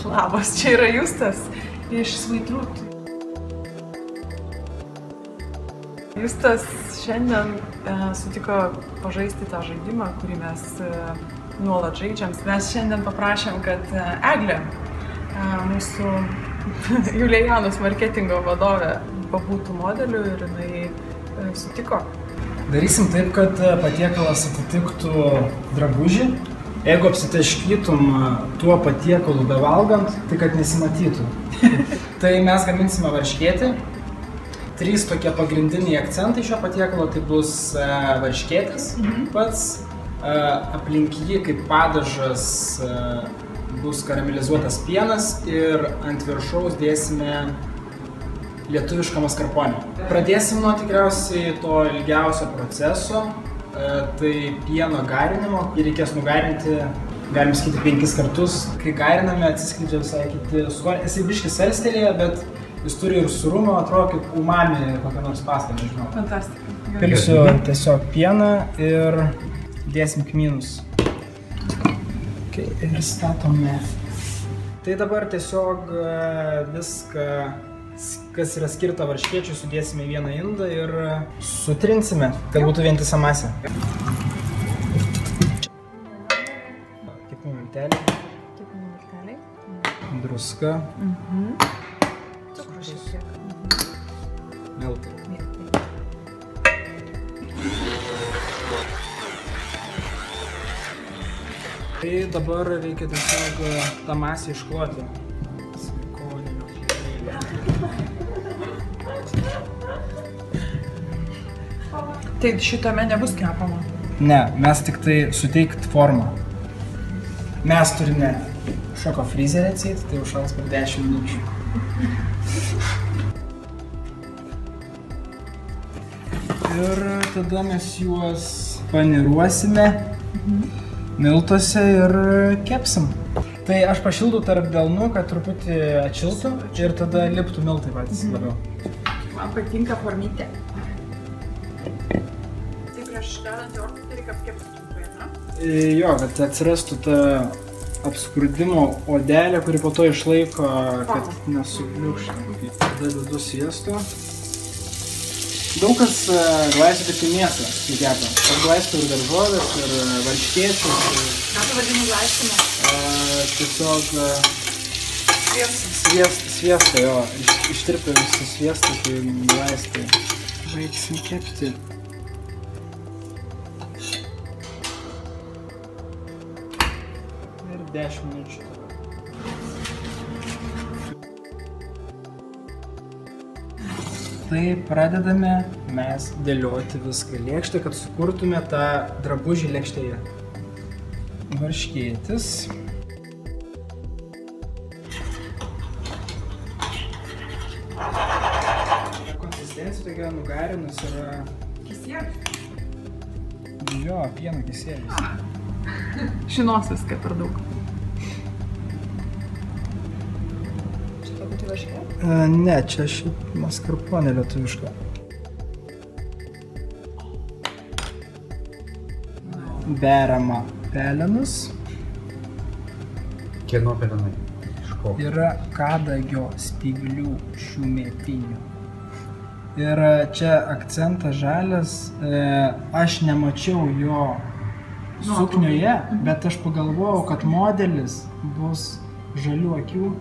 Labas, čia yra Justas iš Sweet Root. Justas šiandien sutiko pažaisti tą žaidimą, kurį mes nuolat žaidžiam. Mes šiandien paprašėm, kad Eglė, mūsų Julijanos marketingo vadovė, pabūtų modeliu ir jinai sutiko. Darysim taip, kad patiekalas atitiktų drabužį. Jeigu apsitaškytum tuo patiekalu bevalgant, tai kad nesimatytų. Tai mes gaminsime varškėtį. 3 tokie pagrindiniai akcentai šio patiekalo, tai bus varškėtis pats, aplink jį kaip padažas bus karamelizuotas pienas ir ant viršaus dėsime lietuvišką maskarponę. Pradėsim nuo tikriausiai to ilgiausio proceso, tai pieno garinimo. Jį reikės nugarinti, galim sakyti, 5 kartus. Kai gariname, atsiskleidžia visai kiti skoniai. Jisai biškį salstelėje, bet jis turi ir surumą, atrodo kaip umami kokią nors pastą, nežinau. Fantastika. Pilsiu tiesiog pieną ir dėsim kmynus. Okay, ir statome. Tai dabar tiesiog viską, kas yra skirta varškėčiui, sudėsime į vieną indą ir sutrinsime, kad būtų vientisa masė. Kepimo milteliai. Druska. Cukrus šiek tiek. Miltai. Tai dabar reikia tiesiog tą masę iškloti. Tai šitame nebus kepama? Ne, mes tik tai suteikt formą. Mes turime šoko frizerį atseit, tai užšals per 10 minučių. Ir tada mes juos paniruosime miltuose ir kepsim. Tai aš pašildau tarp delnų, kad truputį atšiltų ir tada liptų miltai patys labiau. Man patinka formytė. Tai prieš dedant jorką tai reikia apkepti trumpai, ne? Jo, kad atsirastų ta apskrudimo odelė, kuri po to išlaiko, kad nesubliūkštų. Tada dedu sviesto. Daug kas glaisto tik į mėsą, kai kepa. Aš glaisto ir daržovės, ir varškėčius. Ką tu vadini glaistymu? Tiesiog Sviestą. Sviestą, jo. Ištirpia visą sviestą, kai glaistai. Baigsim kepti. Ir 10 minučių. Tai pradedame mes dėlioti viską lėkštę, kad sukurtume tą drabužį lėkštėje. Varškėtis. Konsistencija tokia nugarinus yra... Kisielius? Jo, pieno kisielius. Žinos viską per daug. Čia būtų varškė? Ne, čia šiaip maskarponė lietuviška. Beriama pelenus. Kieno pelenai? Iš ko? Yra kadagio spyglių šiųmetinių. Ir čia akcentas žalias. Aš nemačiau jo suknioje, bet aš pagalvojau, kad modelis bus žalių akių